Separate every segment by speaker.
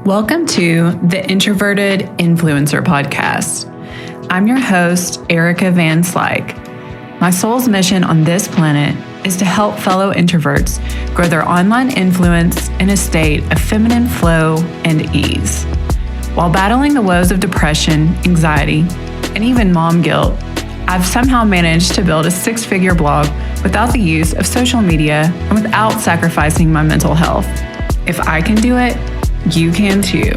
Speaker 1: Welcome to the Introverted Influencer Podcast. I'm your host, Erica Van Slyke. My soul's mission on this planet is to help fellow introverts grow their online influence in a state of feminine flow and ease. While battling the woes of depression, anxiety, and even mom guilt, I've somehow managed to build a six-figure blog without the use of social media and without sacrificing my mental health. If I can do it, you can too.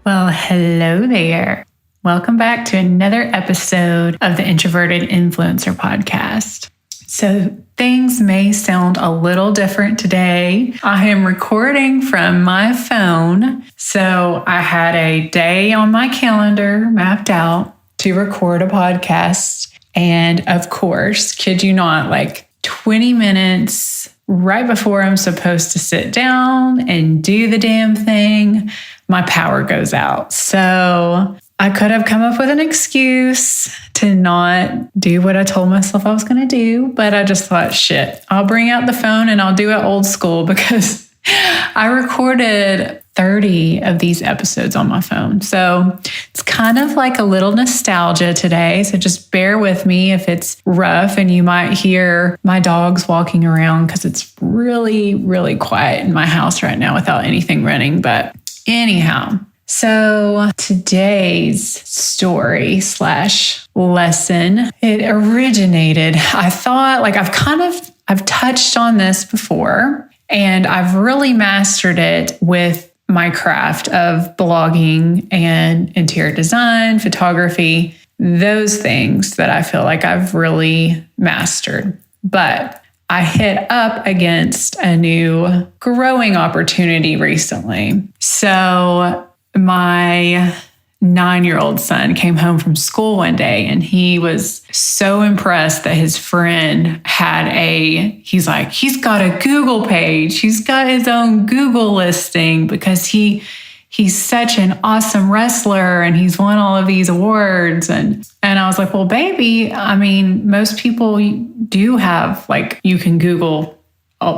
Speaker 1: Well, hello there. Welcome back to another episode of the Introverted Influencer Podcast. So things may sound a little different today. I am recording from my phone. So I had a day on my calendar mapped out to record a podcast. And of course, kid you not, like 20 minutes right before I'm supposed to sit down and do the damn thing, my power goes out. So I could have come up with an excuse to not do what I told myself I was going to do, but I just thought, shit, I'll bring out the phone and I'll do it old school because I recorded 30 of these episodes on my phone. So it's kind of like a little nostalgia today. So just bear with me if it's rough and you might hear my dogs walking around because it's really, really quiet in my house right now without anything running. But anyhow, so today's story / lesson, it originated, I thought like I've touched on this before and I've really mastered it with my craft of blogging and interior design, photography, those things that I feel like I've really mastered. But I hit up against a new growing opportunity recently. So my 9-year-old son came home from school one day and he was so impressed that his friend had he's got a Google page. He's got his own Google listing because he's such an awesome wrestler and he's won all of these awards. And I was like, well, baby, I mean, most people do have, like, you can Google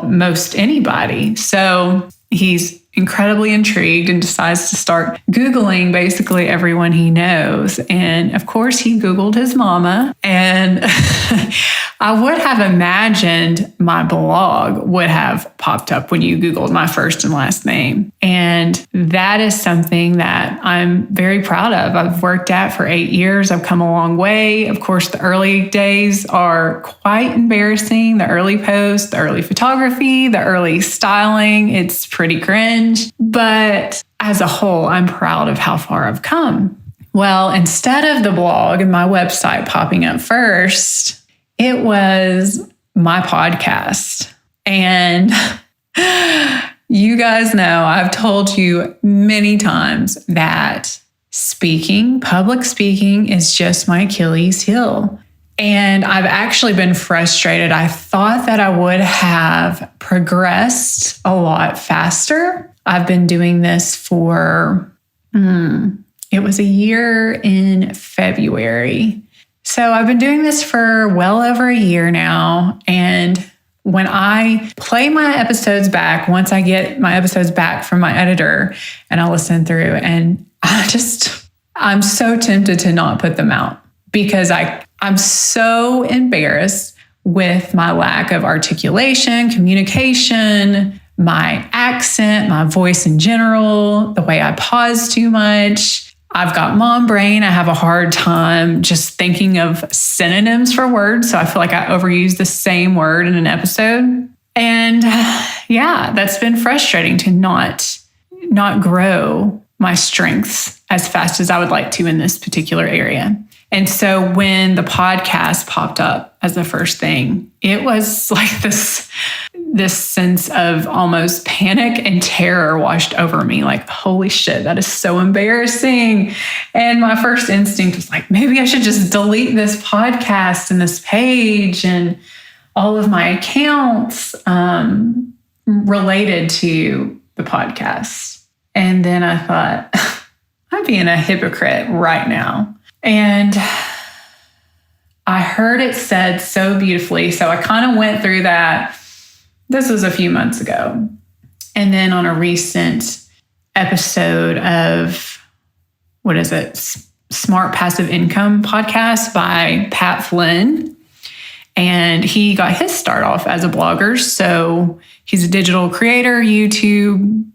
Speaker 1: most anybody. So he's incredibly intrigued and decides to start Googling basically everyone he knows. And of course, he Googled his mama. And I would have imagined my blog would have popped up when you Googled my first and last name. And that is something that I'm very proud of. I've worked at for 8 years. I've come a long way. Of course, the early days are quite embarrassing. The early posts, the early photography, the early styling, it's pretty cringe. But as a whole, I'm proud of how far I've come. Well, instead of the blog and my website popping up first, it was my podcast. And you guys know, I've told you many times that public speaking is just my Achilles heel. And I've actually been frustrated. I thought that I would have progressed a lot faster. I've been doing this for, it was a year in February. So I've been doing this for well over a year now. And when I play my episodes back, once I get my episodes back from my editor and I listen through, and I'm so tempted to not put them out because I'm so embarrassed with my lack of articulation, communication, my accent, my voice in general, the way I pause too much. I've got mom brain. I have a hard time just thinking of synonyms for words. So I feel like I overuse the same word in an episode. And yeah, that's been frustrating to not grow my strengths as fast as I would like to in this particular area. And so when the podcast popped up as the first thing, it was like this sense of almost panic and terror washed over me. Like, holy shit, that is so embarrassing. And my first instinct was like, maybe I should just delete this podcast and this page and all of my accounts related to the podcast. And then I thought, I'm being a hypocrite right now. And I heard it said so beautifully. So I kind of went through that. This was a few months ago. And then on a recent episode of, what is it? Smart Passive Income podcast by Pat Flynn. And he got his start off as a blogger. So he's a digital creator, YouTube.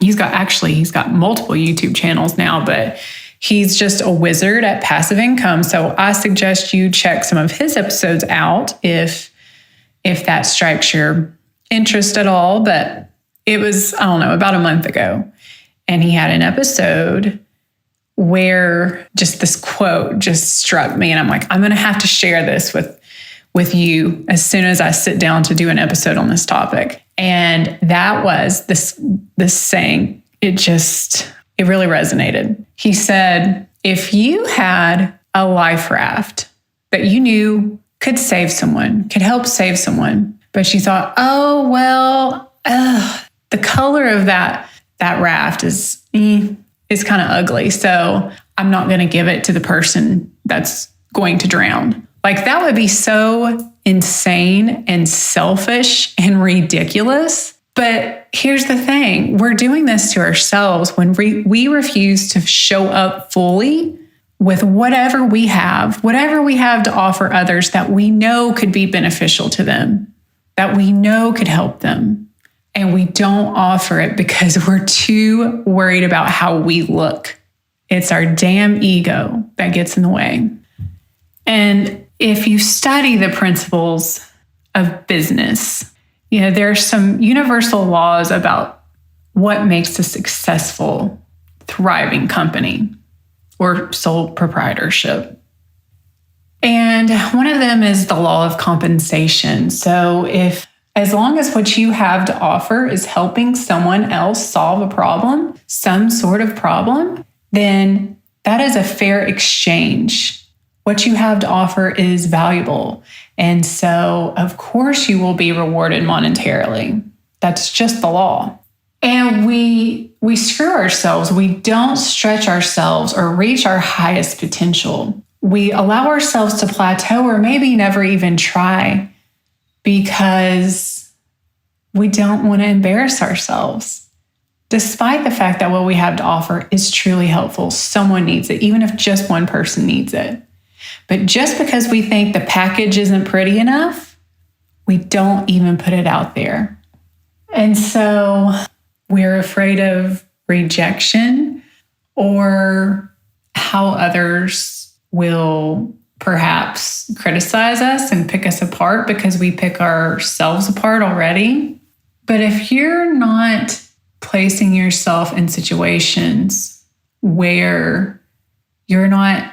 Speaker 1: He's got multiple YouTube channels now, but he's just a wizard at passive income. So I suggest you check some of his episodes out if that strikes your interest at all. But it was, I don't know, about a month ago. And he had an episode where just this quote just struck me. And I'm like, I'm going to have to share this with you as soon as I sit down to do an episode on this topic. And that was this saying, it really resonated. He said, if you had a life raft that you knew could save someone, could help save someone, but you thought, oh, well, the color of that raft is kind of ugly. So I'm not going to give it to the person that's going to drown. Like, that would be so insane and selfish and ridiculous. But here's the thing. We're doing this to ourselves when we refuse to show up fully with whatever we have to offer others that we know could be beneficial to them, that we know could help them. And we don't offer it because we're too worried about how we look. It's our damn ego that gets in the way. And if you study the principles of business, there are some universal laws about what makes a successful, thriving company or sole proprietorship. And one of them is the law of compensation. So as long as what you have to offer is helping someone else solve a problem, some sort of problem, then that is a fair exchange. What you have to offer is valuable. And so, of course, you will be rewarded monetarily. That's just the law. And we screw ourselves. We don't stretch ourselves or reach our highest potential. We allow ourselves to plateau or maybe never even try because we don't want to embarrass ourselves. Despite the fact that what we have to offer is truly helpful, someone needs it, even if just one person needs it. But just because we think the package isn't pretty enough, we don't even put it out there. And so we're afraid of rejection or how others will perhaps criticize us and pick us apart because we pick ourselves apart already. But if you're not placing yourself in situations where you're not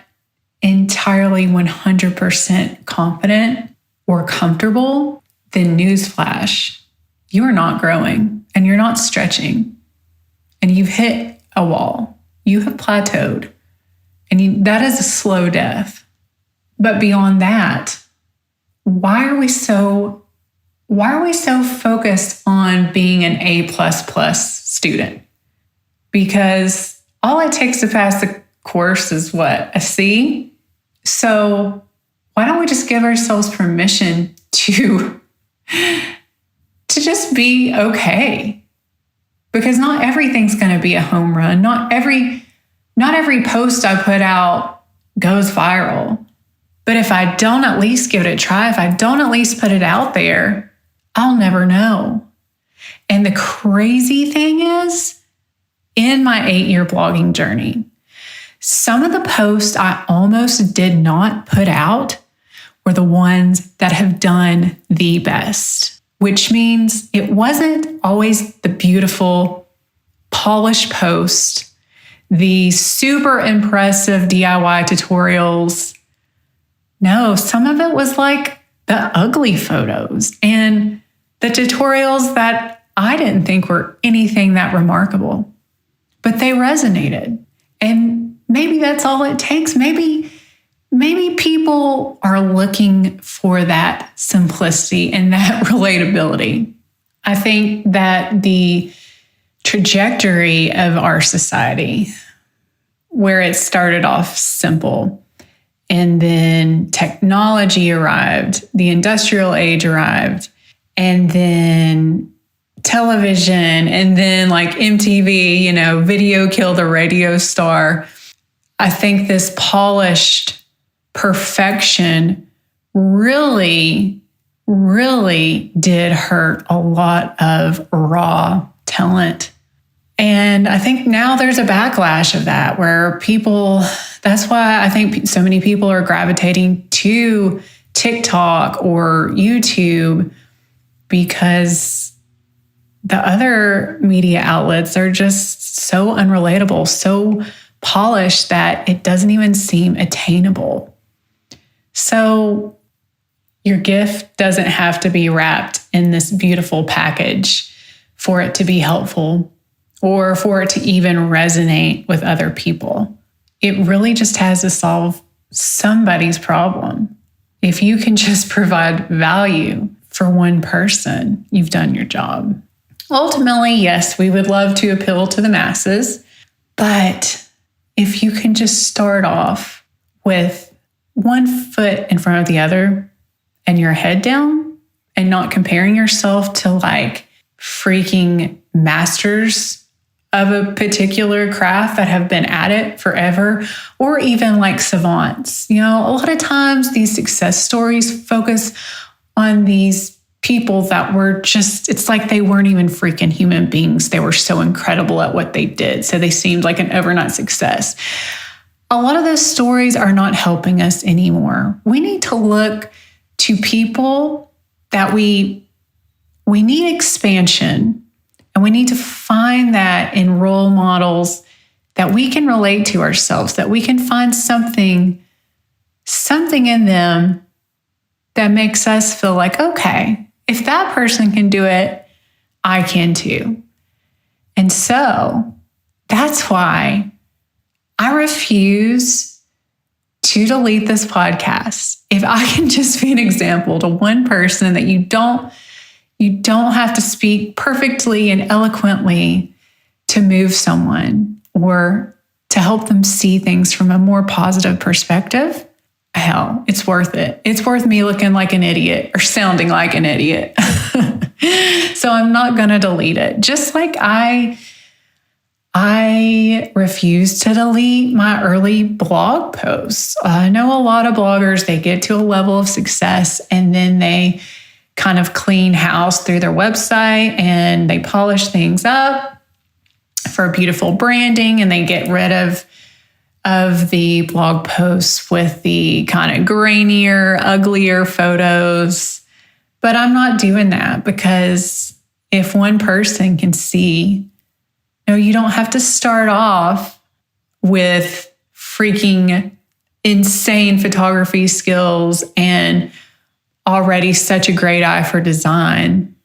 Speaker 1: entirely 100% confident or comfortable, then newsflash, you are not growing and you're not stretching and you've hit a wall. You have plateaued and that is a slow death. But beyond that, why are we so focused on being an A++ student? Because all it takes to pass the course is what? A C? So why don't we just give ourselves permission to just be okay? Because not everything's going to be a home run. Not every post I put out goes viral. But if I don't at least give it a try, if I don't at least put it out there, I'll never know. And the crazy thing is, in my 8-year blogging journey, some of the posts I almost did not put out were the ones that have done the best, which means it wasn't always the beautiful, polished post, the super impressive DIY tutorials. No, some of it was like the ugly photos and the tutorials that I didn't think were anything that remarkable, but they resonated. And maybe that's all it takes. Maybe people are looking for that simplicity and that relatability. I think that the trajectory of our society, where it started off simple And then technology arrived, the industrial age arrived, and then television, and then like MTV, video killed the radio star. I think this polished perfection really, really did hurt a lot of raw talent. And I think now there's a backlash of that where that's why I think so many people are gravitating to TikTok or YouTube, because the other media outlets are just so unrelatable, so polished that it doesn't even seem attainable. So your gift doesn't have to be wrapped in this beautiful package for it to be helpful or for it to even resonate with other people. It really just has to solve somebody's problem. If you can just provide value for one person, you've done your job. Ultimately, yes, we would love to appeal to the masses, but if you can just start off with one foot in front of the other and your head down and not comparing yourself to like freaking masters of a particular craft that have been at it forever, or even like savants. A lot of times these success stories focus on these people that were it's like they weren't even freaking human beings. They were so incredible at what they did. So they seemed like an overnight success. A lot of those stories are not helping us anymore. We need to look to people that we need expansion, and we need to find that in role models that we can relate to ourselves, that we can find something in them that makes us feel like, okay, if that person can do it, I can too. And so that's why I refuse to delete this podcast. If I can just be an example to one person that you don't have to speak perfectly and eloquently to move someone or to help them see things from a more positive perspective, hell, it's worth it. It's worth me looking like an idiot or sounding like an idiot. So I'm not going to delete it. Just like I refuse to delete my early blog posts. I know a lot of bloggers, they get to a level of success and then they kind of clean house through their website and they polish things up for beautiful branding, and they get rid of the blog posts with the kind of grainier, uglier photos. But I'm not doing that, because if one person can see, no, you don't have to start off with freaking insane photography skills and already such a great eye for design.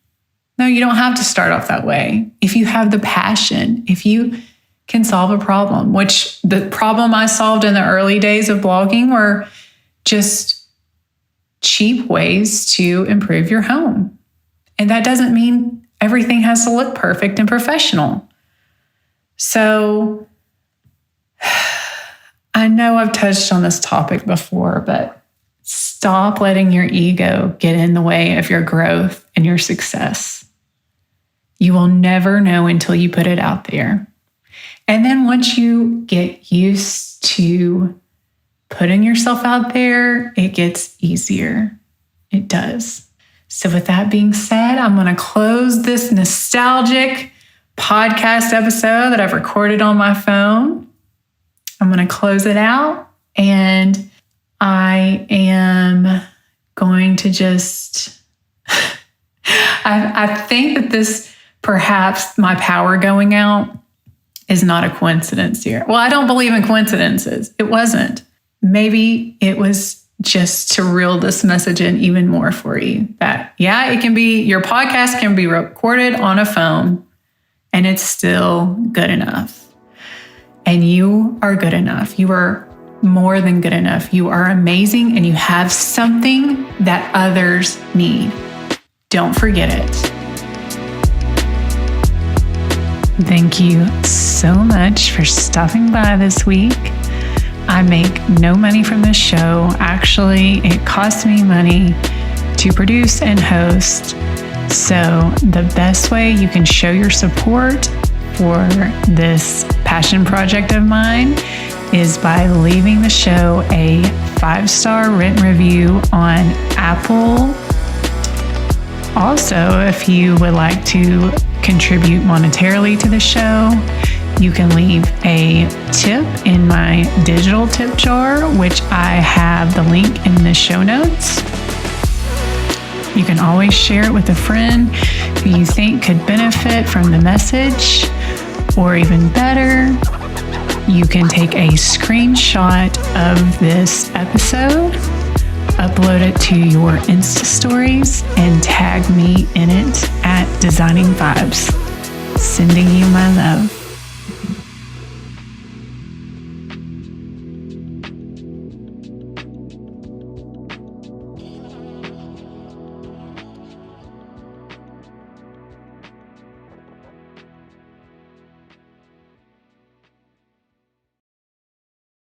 Speaker 1: No, you don't have to start off that way. If you have the passion, if you can solve a problem, which the problem I solved in the early days of blogging were just cheap ways to improve your home. And that doesn't mean everything has to look perfect and professional. So I know I've touched on this topic before, but stop letting your ego get in the way of your growth and your success. You will never know until you put it out there. And then once you get used to putting yourself out there, it gets easier. It does. So with that being said, I'm going to close this nostalgic podcast episode that I've recorded on my phone. I'm going to close it out, and I am going to just, I think that this, perhaps my power going out is not a coincidence here. Well, I don't believe in coincidences. It wasn't. Maybe it was just to reel this message in even more for you, that, yeah, it can be, your podcast can be recorded on a phone and it's still good enough. And you are good enough. You are more than good enough. You are amazing, and you have something that others need. Don't forget it. Thank you so much for stopping by this week. I make no money from this show. Actually, it costs me money to produce and host. So the best way you can show your support for this passion project of mine is by leaving the show a 5-star written review on Apple. Also, if you would like to contribute monetarily to the show, you can leave a tip in my digital tip jar, which I have the link in the show notes. You can always share it with a friend who you think could benefit from the message, or even better, you can take a screenshot of this episode, upload it to your Insta stories, and tag me in it at Designing Vibes. Sending you my love.